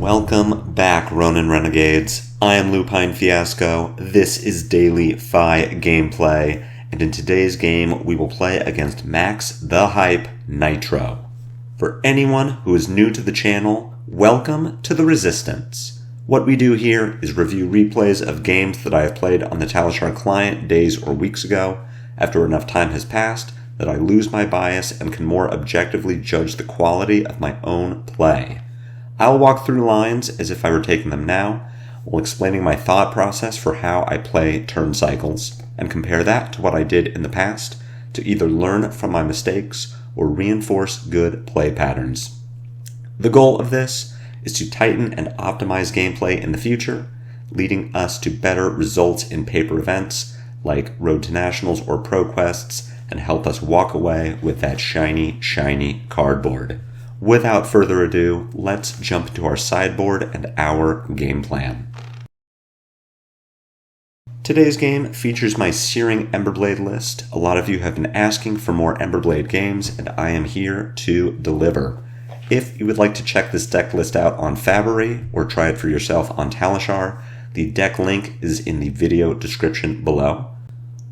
Welcome back, Ronin Renegades. I am Lupine Fiasco. This is Daily FaB gameplay, and in today's game we will play against Maxx the Hype Nitro. For anyone who is new to the channel, welcome to the Resistance. What we do here is review replays of games that I have played on the Talishar client days or weeks ago, after enough time has passed that I lose my bias and can more objectively judge the quality of my own play. I'll walk through lines as if I were taking them now, while explaining my thought process for how I play turn cycles, and compare that to what I did in the past to either learn from my mistakes or reinforce good play patterns. The goal of this is to tighten and optimize gameplay in the future, leading us to better results in paper events like Road to Nationals or Pro Quests, and help us walk away with that shiny, shiny cardboard. Without further ado, let's jump to our sideboard and our game plan. Today's game features my Searing Emberblade list. A lot of you have been asking for more Emberblade games, and I am here to deliver. If you would like to check this deck list out on FaB or try it for yourself on Talishar, the deck link is in the video description below.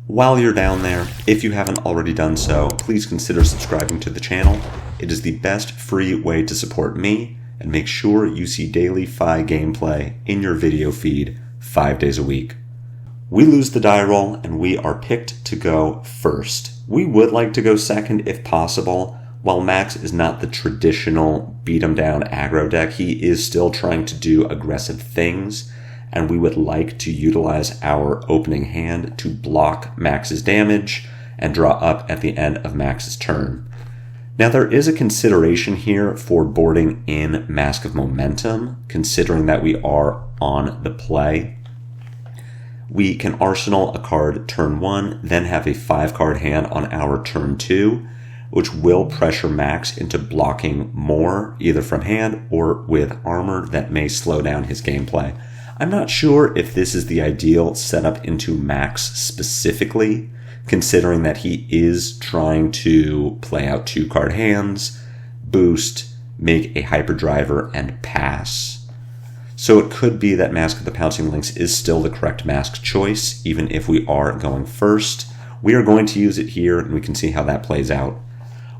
While you're down there, if you haven't already done so, please consider subscribing to the channel. It is the best free way to support me, and make sure you see daily FaB gameplay in your video feed 5 days a week. We lose the die roll, and we are picked to go first. We would like to go second if possible. While Maxx is not the traditional beat-em-down aggro deck, he is still trying to do aggressive things, and we would like to utilize our opening hand to block Maxx's damage and draw up at the end of Maxx's turn. Now, there is a consideration here for boarding in Mask of Momentum, considering that we are on the play. We can arsenal a card turn 1, then have a 5-card hand on our turn 2, which will pressure Maxx into blocking more, either from hand or with armor that may slow down his gameplay. I'm not sure if this is the ideal setup into Maxx specifically, considering that he is trying to play out 2-card hands, boost, make a hyperdriver, and pass. So it could be that Mask of the Pouncing Lynx is still the correct Maxx choice, even if we are going first. We are going to use it here, and we can see how that plays out.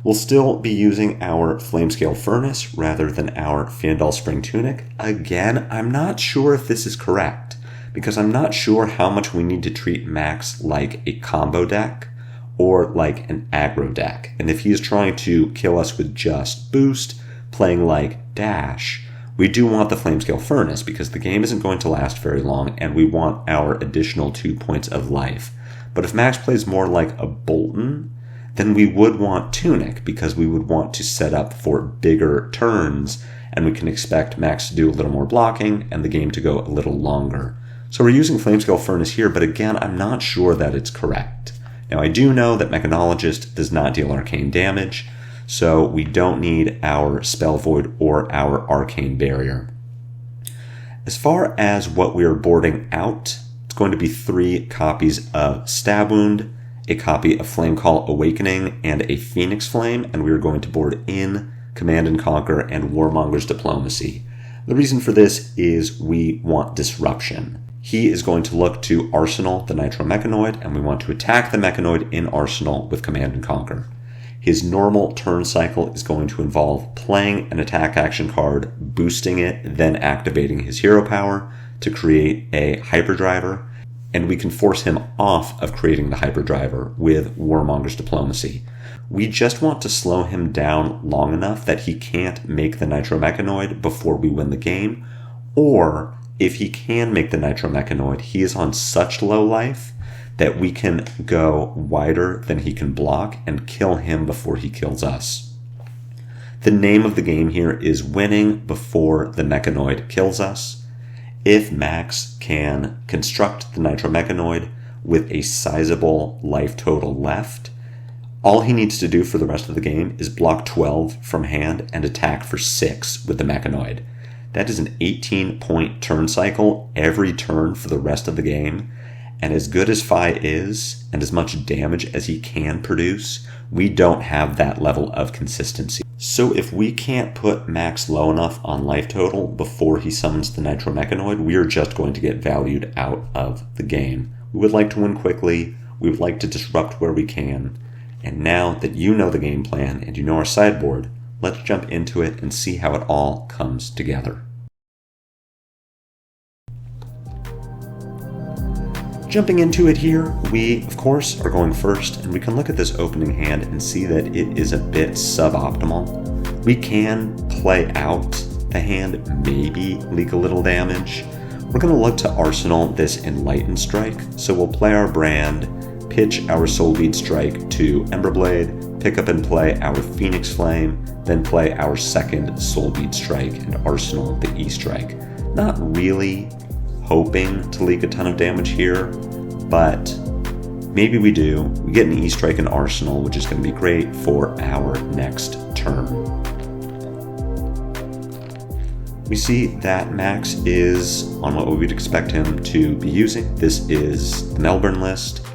We'll still be using our Flamescale Furnace rather than our Fandal Spring Tunic. Again, I'm not sure if this is correct, because I'm not sure how much we need to treat Maxx like a combo deck or like an aggro deck. And if he is trying to kill us with just boost, playing like dash, we do want the Flamescale Furnace because the game isn't going to last very long and we want our additional 2 points of life. But if Maxx plays more like a Bolton, then we would want Tunic because we would want to set up for bigger turns, and we can expect Maxx to do a little more blocking and the game to go a little longer. So we're using Flamescale Furnace here, but again, I'm not sure that it's correct. Now, I do know that Mechanologist does not deal arcane damage, so we don't need our Spell Void or our Arcane Barrier. As far as what we are boarding out, it's going to be 3 copies of Stab Wound, a copy of Flamecall Awakening, and a Phoenix Flame, and we are going to board in Command and Conquer and Warmonger's Diplomacy. The reason for this is we want disruption. He is going to look to arsenal the Nitro Mechanoid, and we want to attack the Mechanoid in arsenal with Command and Conquer. His normal turn cycle is going to involve playing an attack action card, boosting it, then activating his hero power to create a hyperdriver, and we can force him off of creating the hyperdriver with Warmonger's Diplomacy. We just want to slow him down long enough that he can't make the Nitro Mechanoid before we win the game, or if he can make the Nitro Mechanoid, he is on such low life that we can go wider than he can block and kill him before he kills us. The name of the game here is winning before the Mechanoid kills us. If Maxx can construct the Nitro Mechanoid with a sizable life total left, all he needs to do for the rest of the game is block 12 from hand and attack for 6 with the Mechanoid. That is an 18-point turn cycle every turn for the rest of the game, and as good as FaB is, and as much damage as he can produce, we don't have that level of consistency. So if we can't put Maxx low enough on life total before he summons the Nitro Mechanoid, we are just going to get valued out of the game. We would like to win quickly, we would like to disrupt where we can, and now that you know the game plan and you know our sideboard, let's jump into it and see how it all comes together. Jumping into it here, we, of course, are going first, and we can look at this opening hand and see that it is a bit suboptimal. We can play out the hand, maybe leak a little damage. We're going to look to arsenal this Enlightened Strike, so we'll play our brand, pitch our Soulbead Strike to Emberblade, pick up and play our Phoenix Flame, then play our second Soulbead Strike and arsenal the E-Strike. Not really hoping to leak a ton of damage here, but maybe we do. We get an E-Strike and arsenal, which is going to be great for our next turn. We see that Maxx is on what we would expect him to be using. This is the Melbourne list.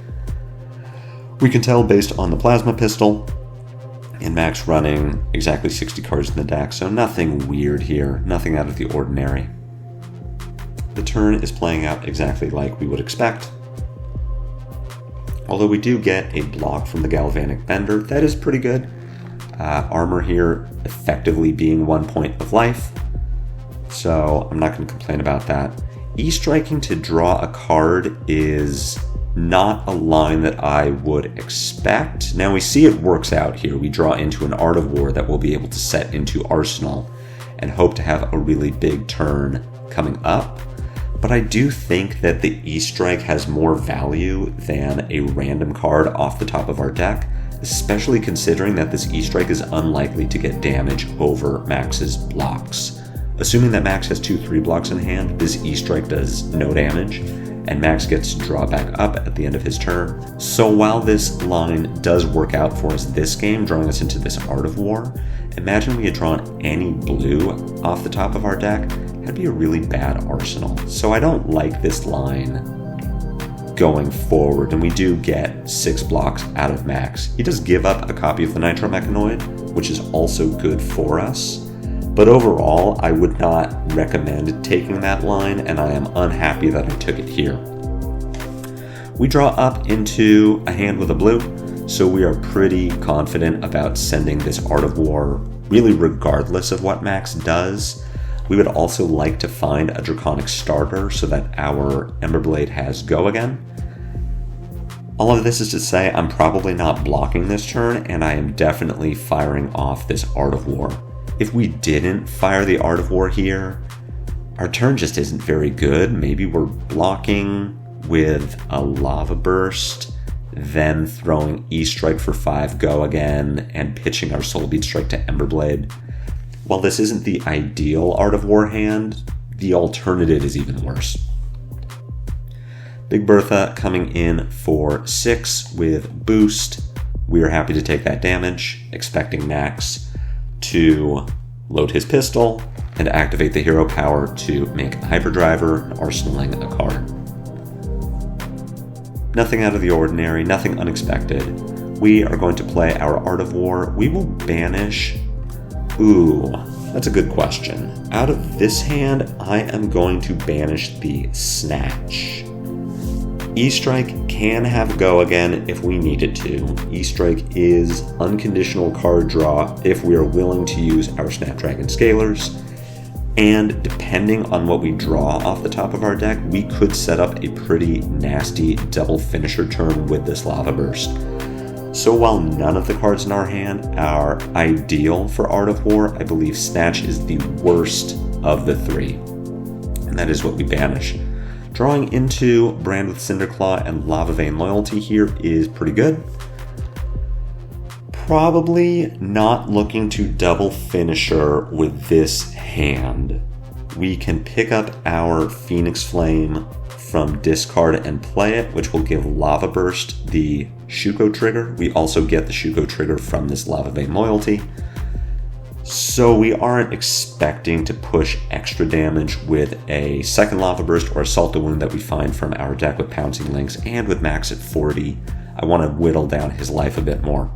We can tell based on the Plasma Pistol, and Maxx running exactly 60 cards in the deck, so nothing weird here, nothing out of the ordinary. The turn is playing out exactly like we would expect. Although we do get a block from the Galvanic Bender, that is pretty good. Armor here effectively being 1 point of life, so I'm not going to complain about that. E-striking to draw a card is not a line that I would expect. Now we see it works out here. We draw into an Art of War that we'll be able to set into Arsenal and hope to have a really big turn coming up. But I do think that the E-Strike has more value than a random card off the top of our deck, especially considering that this E-Strike is unlikely to get damage over Maxx's blocks. Assuming that Maxx has 2/3 blocks in hand, this E-Strike does no damage, and Maxx gets to draw back up at the end of his turn. So while this line does work out for us this game, drawing us into this Art of War, imagine we had drawn any blue off the top of our deck. That'd be a really bad arsenal. So I don't like this line going forward, and we do get 6 blocks out of Maxx. He does give up a copy of the Nitro Mechanoid, which is also good for us. But overall, I would not recommend taking that line, and I am unhappy that I took it here. We draw up into a hand with a blue, so we are pretty confident about sending this Art of War, really regardless of what Maxx does. We would also like to find a Draconic starter so that our Emberblade has go again. All of this is to say I'm probably not blocking this turn, and I am definitely firing off this Art of War. If we didn't fire the Art of War here, our turn just isn't very good. Maybe we're blocking with a Lava Burst, then throwing E-Strike for 5 go again, and pitching our Soulbead Strike to Emberblade. While this isn't the ideal Art of War hand, the alternative is even worse. Big Bertha coming in for 6 with boost. We are happy to take that damage, expecting Maxx to load his pistol and activate the hero power to make a Hyperdriver, arsenaling a card. Nothing out of the ordinary, nothing unexpected. We are going to play our Art of War. We will banish. Ooh, that's a good question. Out of this hand, I am going to banish the Snatch. E-Strike can have go again if we needed to. E-Strike is unconditional card draw if we are willing to use our Snapdragon Scalers. And depending on what we draw off the top of our deck, we could set up a pretty nasty double finisher turn with this Lava Burst. So while none of the cards in our hand are ideal for Art of War, I believe Snatch is the worst of the 3. And that is what we banish. Drawing into Brand with Cinderclaw and Lava Vein Loyalty here is pretty good. Probably not looking to double finisher with this hand. We can pick up our Phoenix Flame from discard and play it, which will give Lava Burst the Shuko trigger. We also get the Shuko trigger from this Lava Vein Loyalty. So we aren't expecting to push extra damage with a second Lava Burst or Assault to Wound that we find from our deck with Pouncing Lynx, and with Maxx at 40, I want to whittle down his life a bit more.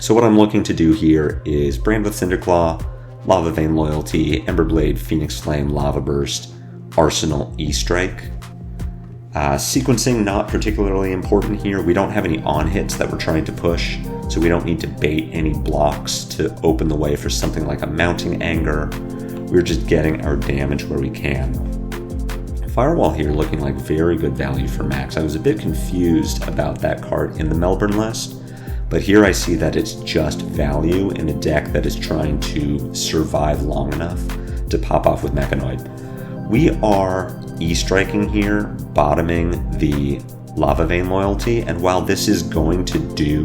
So what I'm looking to do here is Brand with Cinderclaw, Lava Vein Loyalty, Emberblade, Phoenix Flame, Lava Burst, Arsenal, E-Strike. Sequencing not particularly important here. We don't have any on-hits that we're trying to push, so we don't need to bait any blocks to open the way for something like a Mounting Anger. We're just getting our damage where we can. Firewall here looking like very good value for Maxx. I was a bit confused about that card in the Melbourne list, but here I see that it's just value in a deck that is trying to survive long enough to pop off with Mechanoid. We are E-striking here, bottoming the Lava Vein Loyalty, and while this is going to do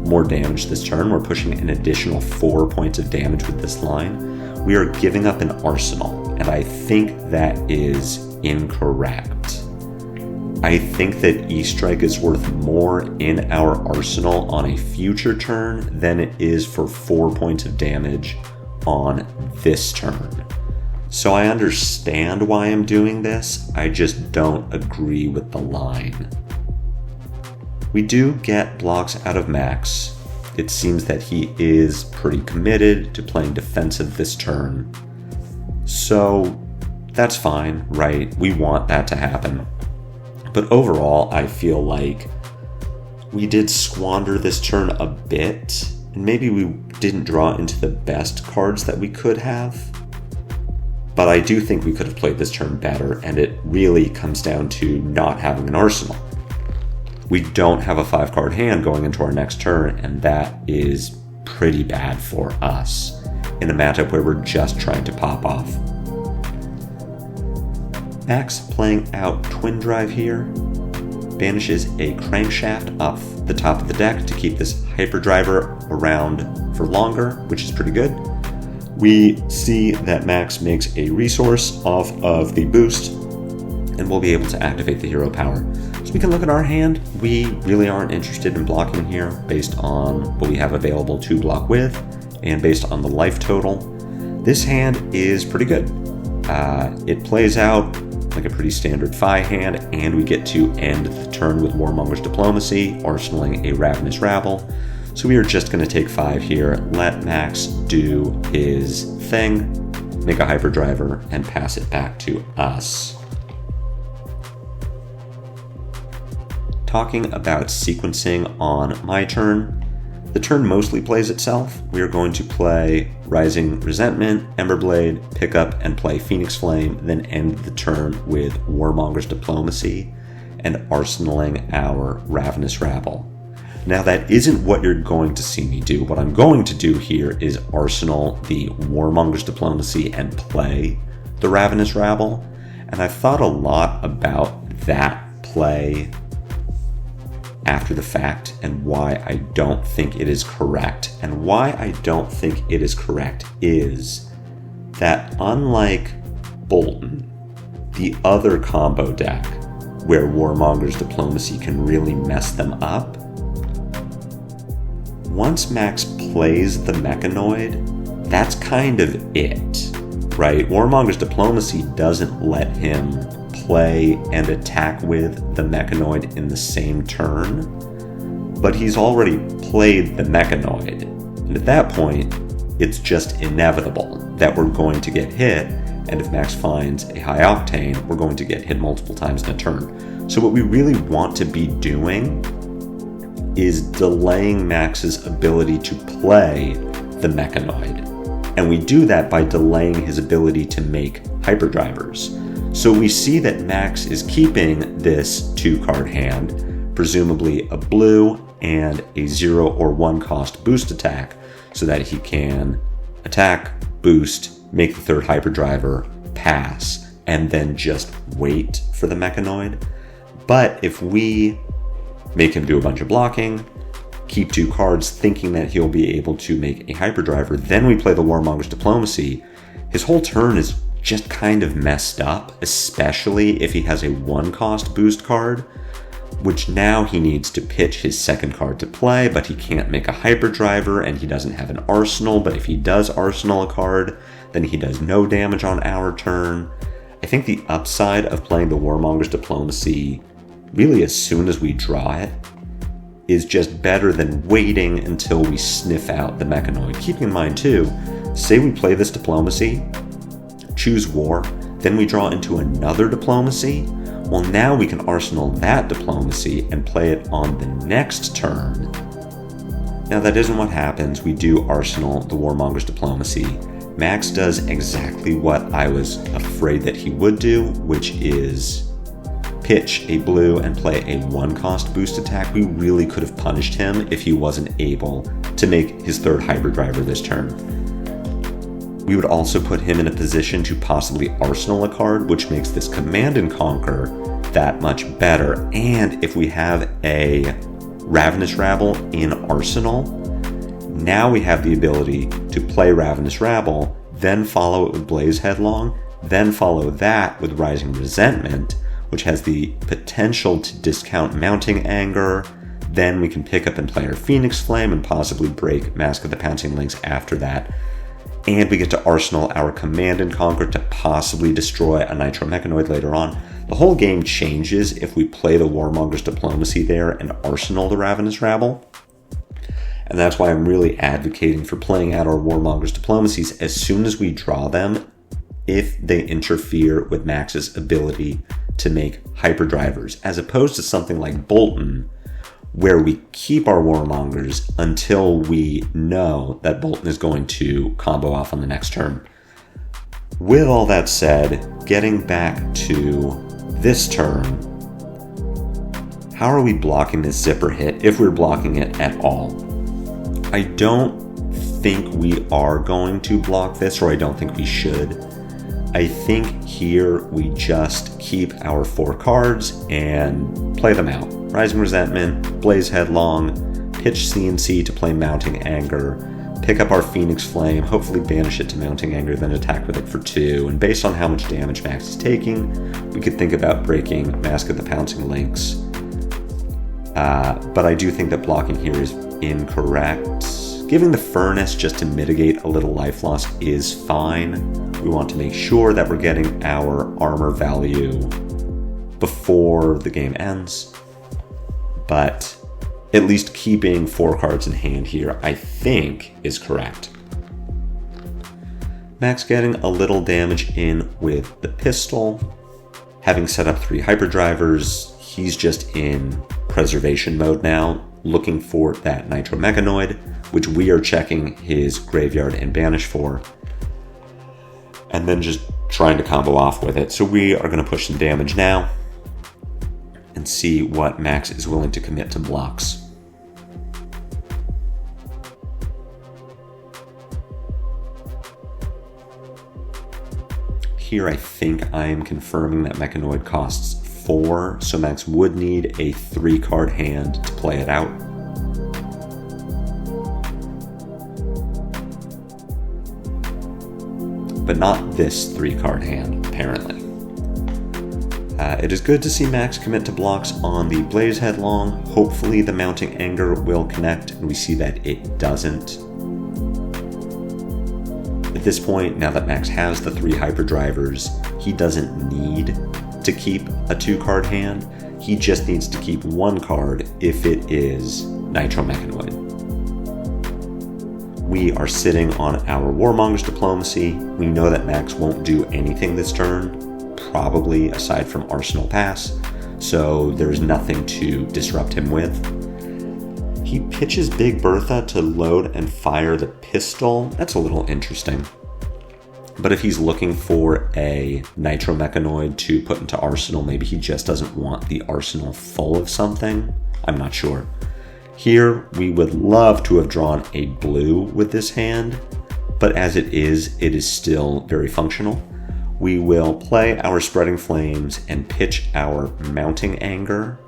more damage this turn, we're pushing an additional 4 points of damage with this line. We are giving up an Arsenal, and I think that is incorrect. I think that E-Strike is worth more in our arsenal on a future turn than it is for 4 points of damage on this turn. So I understand why I'm doing this, I just don't agree with the line. We do get blocks out of Maxx. It seems that he is pretty committed to playing defensive this turn. So that's fine, right? We want that to happen. But overall, I feel like we did squander this turn a bit, and maybe we didn't draw into the best cards that we could have. But I do think we could have played this turn better, and it really comes down to not having an arsenal. We don't have a 5-card hand going into our next turn, and that is pretty bad for us in a matchup where we're just trying to pop off. Maxx playing out Twin Drive here, banishes a Crankshaft off the top of the deck to keep this Hyperdriver around for longer, which is pretty good. We see that Maxx makes a resource off of the boost, and we'll be able to activate the hero power. So we can look at our hand. We really aren't interested in blocking here based on what we have available to block with, and based on the life total. This hand is pretty good. It plays out like a pretty standard FI hand, and we get to end the turn with Warmonger's Diplomacy, arsenaling a Ravenous Rabble. So we are just going to take 5 here, let Maxx do his thing, make a Hyperdriver, and pass it back to us. Talking about sequencing on my turn, the turn mostly plays itself. We are going to play Rising Resentment, Emberblade, pick up and play Phoenix Flame, then end the turn with Warmonger's Diplomacy and arsenaling our Ravenous Rabble. Now that isn't what you're going to see me do. What I'm going to do here is arsenal the Warmonger's Diplomacy and play the Ravenous Rabble. And I've thought a lot about that play after the fact and why I don't think it is correct. And why I don't think it is correct is that unlike Bolton, the other combo deck where Warmonger's Diplomacy can really mess them up, once Maxx plays the Mechanoid, that's kind of it, right? Warmonger's Diplomacy doesn't let him play and attack with the Mechanoid in the same turn, but he's already played the Mechanoid, and at that point, it's just inevitable that we're going to get hit, and if Maxx finds a high octane, we're going to get hit multiple times in a turn. So what we really want to be doing is delaying Max's ability to play the Mechanoid, and we do that by delaying his ability to make Hyperdrivers. So we see that Maxx is keeping this 2-card hand, presumably a blue and a 0 or 1 cost boost attack, so that he can attack, boost, make the 3rd Hyperdriver, pass, and then just wait for the Mechanoid. But if we make him do a bunch of blocking, keep 2 cards thinking that he'll be able to make a Hyperdriver, then we play the Warmonger's Diplomacy, his whole turn is just kind of messed up, especially if he has a 1-cost boost card, which now he needs to pitch his 2nd card to play, but he can't make a Hyperdriver, and he doesn't have an arsenal, but if he does arsenal a card, then he does no damage on our turn. I think the upside of playing the Warmonger's Diplomacy, really as soon as we draw it, is just better than waiting until we sniff out the mechanoid. Keeping in mind too, say we play this diplomacy, choose war, then we draw into another diplomacy. Well, now we can arsenal that diplomacy and play it on the next turn. Now that isn't what happens. We do arsenal the Warmonger's diplomacy. Maxx does exactly what I was afraid that he would do, which is pitch a blue and play a 1-cost boost attack. We really could have punished him if he wasn't able to make his 3rd hybrid driver this turn. We would also put him in a position to possibly arsenal a card, which makes this Command and Conquer that much better. And if we have a Ravenous Rabble in arsenal, now we have the ability to play Ravenous Rabble, then follow it with Blaze Headlong, then follow that with Rising Resentment, which has the potential to discount Mounting Anger. Then we can pick up and play our Phoenix Flame and possibly break Mask of the Pouncing Lynx after that. And we get to arsenal our Command and Conquer to possibly destroy a Nitro Mechanoid later on. The whole game changes if we play the Warmonger's Diplomacy there and arsenal the Ravenous Rabble. And that's why I'm really advocating for playing out our Warmonger's Diplomacies as soon as we draw them, if they interfere with Max's ability to make hyperdrivers, as opposed to something like Bolton, where we keep our Warmongers until we know that Bolton is going to combo off on the next turn. With all that said, getting back to this turn, how are we blocking this zipper hit, if we're blocking it at all? I don't think we are going to block this, or I don't think we should. I think here we just keep our 4 cards and play them out. Rising Resentment, Blaze Headlong, pitch CNC to play Mounting Anger, pick up our Phoenix Flame, hopefully banish it to Mounting Anger, then attack with it for 2. And based on how much damage Maxx is taking, we could think about breaking Mask of the Pouncing Lynx. But I do think that blocking here is incorrect. Giving the Furnace just to mitigate a little life loss is fine. We want to make sure that we're getting our armor value before the game ends. But at least keeping 4 cards in hand here, I think, is correct. Maxx getting a little damage in with the pistol. Having set up 3 hyperdrivers, he's just in preservation mode now, looking for that Nitro Mechanoid, which we are checking his graveyard and banish for, and then just trying to combo off with it. So we are going to push some damage now and see what Maxx is willing to commit to blocks. Here I think I am confirming that Mechanoid costs 4, so Maxx would need a 3-card hand to play it out. But not this 3-card hand, apparently. It is good to see Maxx commit to blocks on the Blaze Headlong. Hopefully the Mounting Anger will connect, and we see that it doesn't. At this point, now that Maxx has the 3 hyperdrivers, he doesn't need to keep a 2-card hand. He just needs to keep 1 card if it is Nitro Mechanoid. We are sitting on our Warmonger's Diplomacy. We know that Maxx won't do anything this turn, probably aside from Arsenal Pass, so there's nothing to disrupt him with. He pitches Big Bertha to load and fire the pistol. That's a little interesting. But if he's looking for a Nitro Mechanoid to put into Arsenal, maybe he just doesn't want the arsenal full of something. I'm not sure. Here, we would love to have drawn a blue with this hand, but as it is still very functional. We will play our Spreading Flames and pitch our Mounting Anger.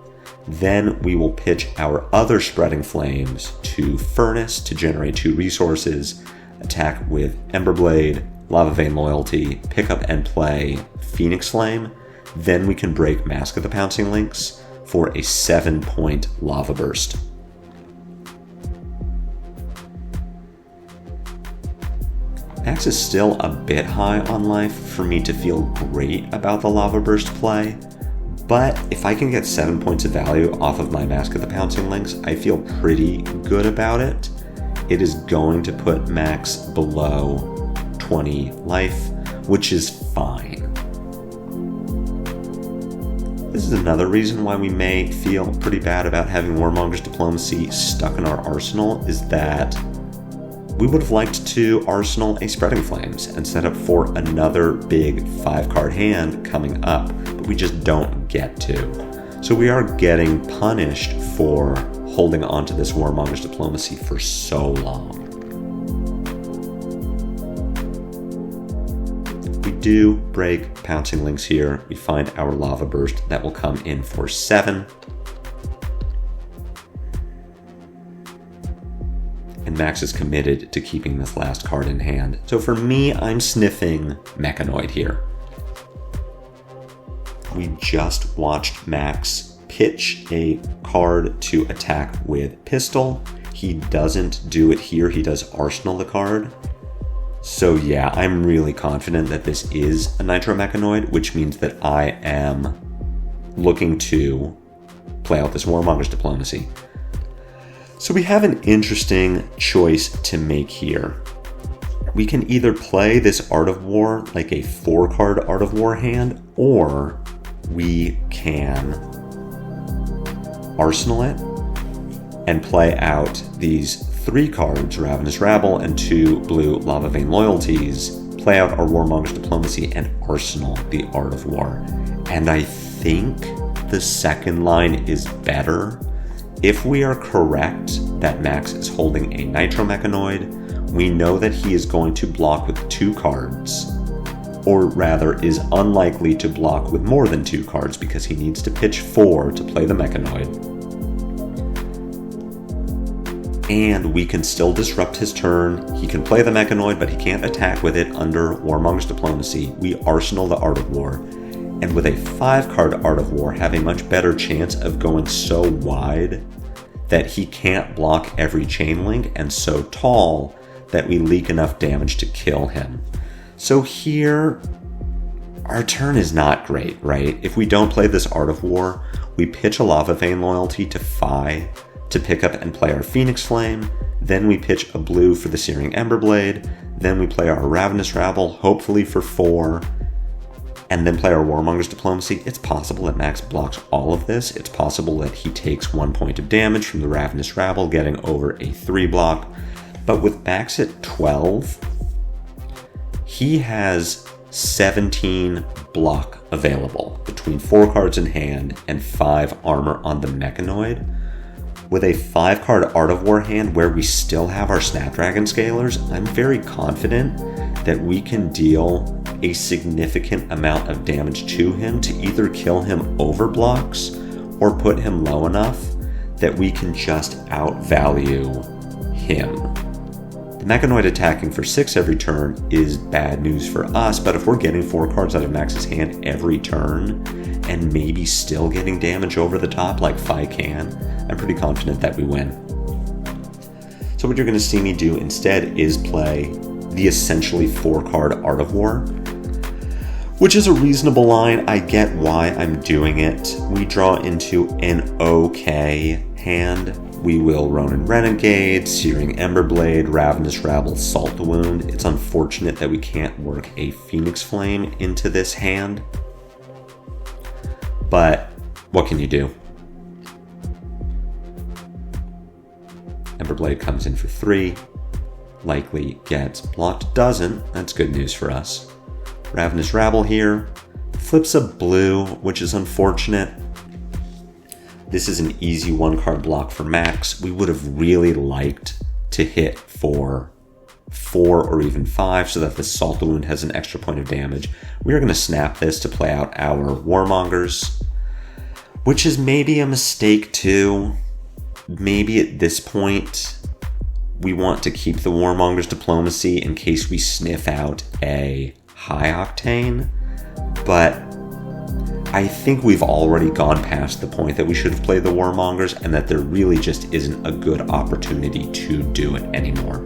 Then we will pitch our other Spreading Flames to Furnace to generate 2 resources, attack with Emberblade, Lava Vein Loyalty, pick up and play Phoenix Flame. Then we can break Mask of the Pouncing Lynx for a 7-point Lava Burst. Maxx is still a bit high on life for me to feel great about the Lava Burst play, But if I can get 7 points of value off of my Mask of the Pouncing Lynx, I feel pretty good about it. It is going to put Maxx below 20 life, which is fine. This is another reason why we may feel pretty bad about having Warmonger's Diplomacy stuck in our arsenal, is that we would have liked to arsenal a Spreading Flames and set up for another big 5-card hand coming up, but we just don't get to. So we are getting punished for holding on to this Warmonger's Diplomacy for so long. We do break Pouncing Lynx here. We find our Lava Burst that will come in for 7. And Maxx is committed to keeping this last card in hand. So for me, I'm sniffing Mechanoid here. We just watched Maxx pitch a card to attack with Pistol. He doesn't do it here, he does Arsenal the card. So yeah, I'm really confident that this is a Nitro Mechanoid, which means that I am looking to play out this Warmonger's Diplomacy. So we have an interesting choice to make here. We can either play this Art of War like a 4-card Art of War hand, or we can Arsenal it and play out these 3 cards, Ravenous Rabble and 2 blue Lava Vein Loyalties, play out our Warmonger's Diplomacy and arsenal the Art of War. And I think the second line is better. If we are correct that Maxx is holding a Nitro Mechanoid, we know that he is going to block with 2 cards, or rather is unlikely to block with more than 2 cards because he needs to pitch 4 to play the Mechanoid. And we can still disrupt his turn. He can play the Mechanoid, but he can't attack with it under Warmonger's Diplomacy. We arsenal the Art of War. And with a 5-card Art of War, have a much better chance of going so wide that he can't block every chain link, and so tall that we leak enough damage to kill him. So here, our turn is not great, right? If we don't play this Art of War, we pitch a Lava Vein Loyalty to FaB to pick up and play our Phoenix Flame, then we pitch a blue for the Searing Emberblade, then we play our Ravenous Rabble, hopefully for 4, and then play our Warmonger's Diplomacy. It's possible that Maxx blocks all of this. It's possible that he takes 1 point of damage from the Ravenous Rabble, getting over a 3 block. But with Maxx at 12, he has 17 block available between 4 cards in hand and 5 armor on the Mechanoid. With a 5-card Art of War hand where we still have our Snapdragon Scalers, I'm very confident that we can deal a significant amount of damage to him to either kill him over blocks or put him low enough that we can just outvalue him. The Mechanoid attacking for 6 every turn is bad news for us, but if we're getting 4 cards out of Maxx's hand every turn and maybe still getting damage over the top like FaB can, I'm pretty confident that we win. So what you're going to see me do instead is play the essentially 4-card Art of War, which is a reasonable line. I get why I'm doing it. We draw into an okay hand. We will Ronin Renegade, Searing Emberblade, Ravenous Rabble, Salt the Wound. It's unfortunate that we can't work a Phoenix Flame into this hand, but what can you do? Emberblade comes in for 3, likely gets blocked, doesn't, that's good news for us. Ravenous Rabble here, flips a blue, which is unfortunate. This is an easy 1-card block for Maxx. We would have really liked to hit for 4 or even 5 so that the Salt the Wound has an extra point of damage. We are going to snap this to play out our Warmongers, which is maybe a mistake too. Maybe at this point we want to keep the Warmonger's Diplomacy in case we sniff out a high octane, but I think we've already gone past the point that we should have played the Warmongers and that there really just isn't a good opportunity to do it anymore.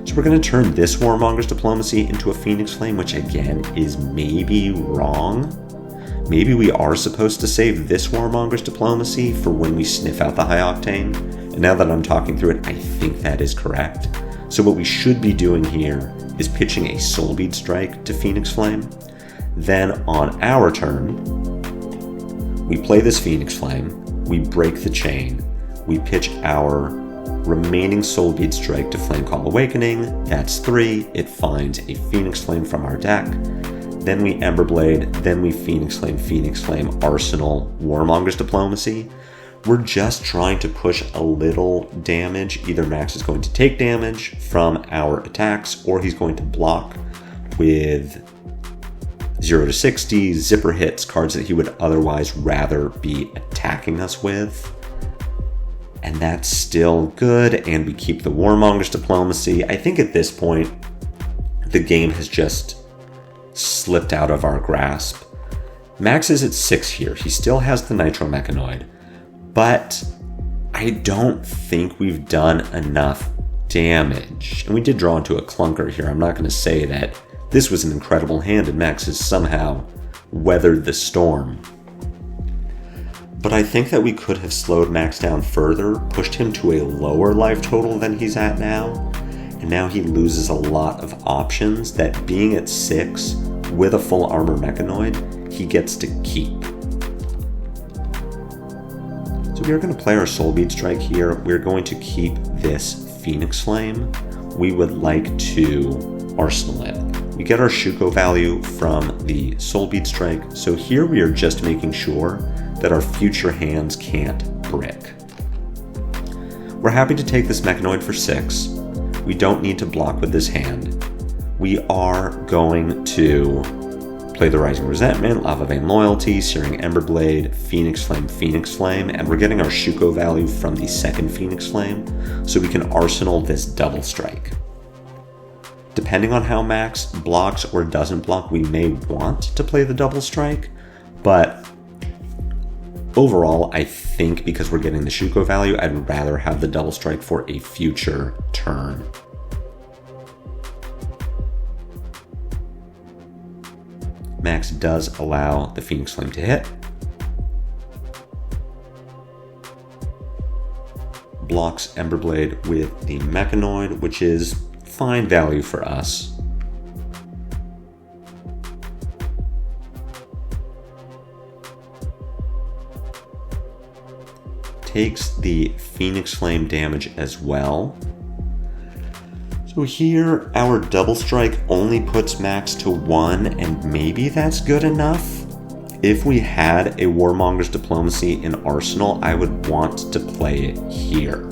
So we're going to turn this Warmonger's Diplomacy into a Phoenix Flame, which again is maybe wrong. maybe we are supposed to save this Warmonger's Diplomacy for when we sniff out the High Octane. And now that I'm talking through it, I think that is correct. So what we should be doing here is pitching a Soulbead Strike to Phoenix Flame. Then on our turn, we play this Phoenix Flame, we break the chain, we pitch our remaining Soulbead Strike to Flamecall Awakening. That's 3. It finds a Phoenix Flame from our deck. Then we Emberblade, then we Phoenix Flame, Arsenal, Warmonger's Diplomacy. We're just trying to push a little damage. Either Maxx is going to take damage from our attacks, or he's going to block with 0 to 60, zipper hits, cards that he would otherwise rather be attacking us with. And that's still good, and we keep the Warmonger's Diplomacy. I think at this point, the game has just slipped out of our grasp. Maxx is at 6 here. He still has the Nitro Mechanoid, but I don't think we've done enough damage. And we did draw into a clunker here. I'm not going to say that this was an incredible hand and Maxx has somehow weathered the storm. But I think that we could have slowed Maxx down further, pushed him to a lower life total than he's at now, and now he loses a lot of options that, being at 6 with a full armor Mechanoid, he gets to keep. So we are going to play our Soulbead Strike here. We're going to keep this Phoenix Flame. We would like to Arsenal it. We get our Shuko value from the Soulbead Strike, so here we are just making sure that our future hands can't brick. We're happy to take this Mechanoid for 6. We don't need to block with this hand. We are going to play the Rising Resentment, Lava Vein Loyalty, Searing Emberblade, Phoenix Flame, and we're getting our Shuko value from the second Phoenix Flame, so we can Arsenal this Double Strike. Depending on how Maxx blocks or doesn't block, we may want to play the Double Strike, but overall, I think because we're getting the Shuko value, I'd rather have the Double Strike for a future turn. Maxx does allow the Phoenix Flame to hit. Blocks Emberblade with the Mechanoid, which is fine value for us. Takes the Phoenix Flame damage as well. So here, our Double Strike only puts Maxx to 1, and maybe that's good enough. If we had a Warmonger's Diplomacy in Arsenal, I would want to play it here.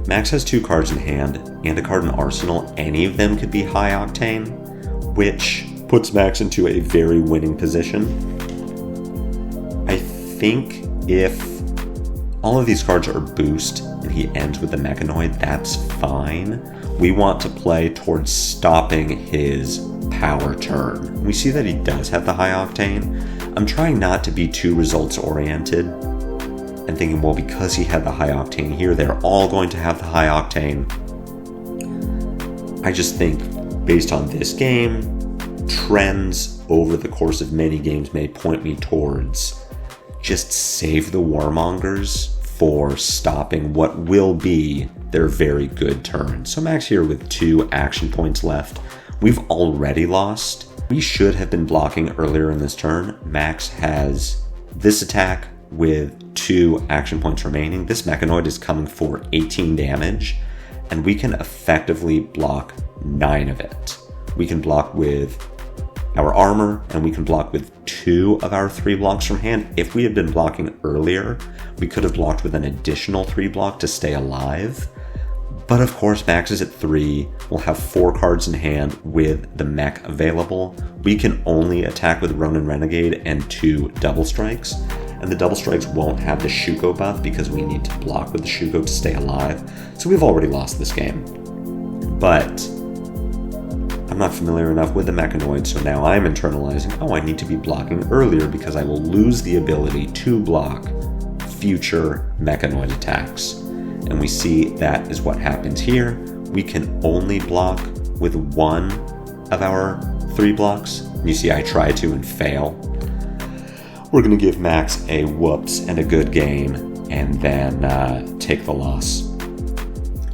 Maxx has 2 cards in hand and a card in Arsenal. Any of them could be High Octane, which puts Maxx into a very winning position. I think if all of these cards are boost and he ends with the Mechanoid, that's fine. We want to play towards stopping his power turn. We see that he does have the High Octane. I'm trying not to be too results oriented and thinking, well, because he had the High Octane here, they're all going to have the High Octane. I just think, based on this game, trends over the course of many games may point me towards just save the Warmongers for stopping what will be their very good turn. So Maxx here with 2 action points left. We've already lost. We should have been blocking earlier in this turn. Maxx has this attack with 2 action points remaining. This Mechanoid is coming for 18 damage, and we can effectively block 9 of it. We can block with our armor, and we can block with 2 of our 3 blocks from hand. If we had been blocking earlier, we could have blocked with an additional 3 block to stay alive. But of course, Maxx is at 3. We'll have 4 cards in hand with the mech available. We can only attack with Ronin Renegade and 2 Double Strikes. And the Double Strikes won't have the Shuko buff because we need to block with the Shuko to stay alive. So we've already lost this game. But I'm not familiar enough with the Mechanoid, so now I'm internalizing, oh, I need to be blocking earlier because I will lose the ability to block future Mechanoid attacks. And we see that is what happens here. We can only block with 1 of our 3 blocks. You see I try to and fail. we're going to give Maxx a whoops and a good game, and then take the loss.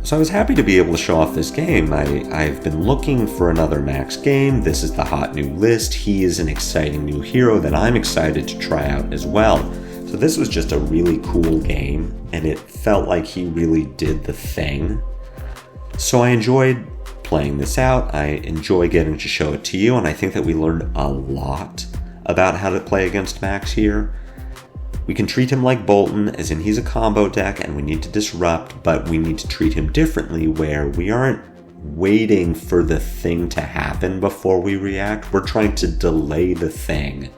So I was happy to be able to show off this game. I've been looking for another Maxx game. This is the hot new list. He is an exciting new hero that I'm excited to try out as well. So this was just a really cool game, and it felt like he really did the thing. So I enjoyed playing this out. I enjoy getting to show it to you, and I think that we learned a lot about how to play against Maxx here. We can treat him like Bolton, as in he's a combo deck and we need to disrupt, but we need to treat him differently where we aren't waiting for the thing to happen before we react. We're trying to delay the thing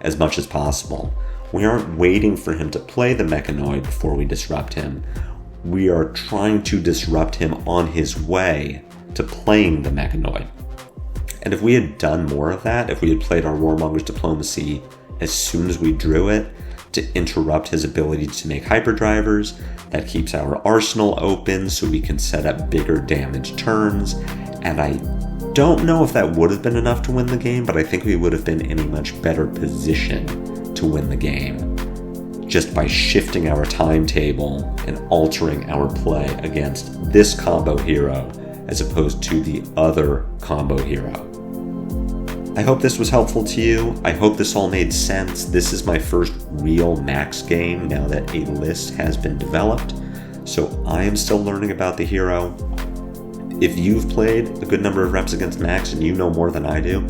as much as possible. We aren't waiting for him to play the Mechanoid before we disrupt him. We are trying to disrupt him on his way to playing the Mechanoid. And if we had done more of that, if we had played our Warmonger's Diplomacy as soon as we drew it, to interrupt his ability to make hyperdrivers, that keeps our arsenal open so we can set up bigger damage turns, and I don't know if that would have been enough to win the game, but I think we would have been in a much better position to win the game just by shifting our timetable and altering our play against this combo hero as opposed to the other combo hero. I hope this was helpful to you. I hope this all made sense. This is my first real Maxx game now that a list has been developed, so I am still learning about the hero. If you've played a good number of reps against Maxx and you know more than I do,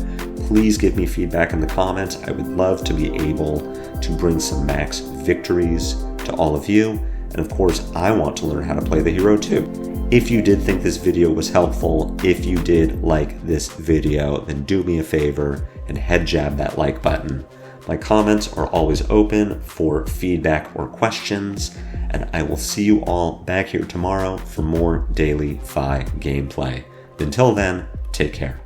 please give me feedback in the comments. I would love to be able to bring some Maxx victories to all of you, and of course, I want to learn how to play the hero too. If you did think this video was helpful, if you did like this video, then do me a favor and head jab that like button. My comments are always open for feedback or questions, and I will see you all back here tomorrow for more daily FaB gameplay. Until then, take care.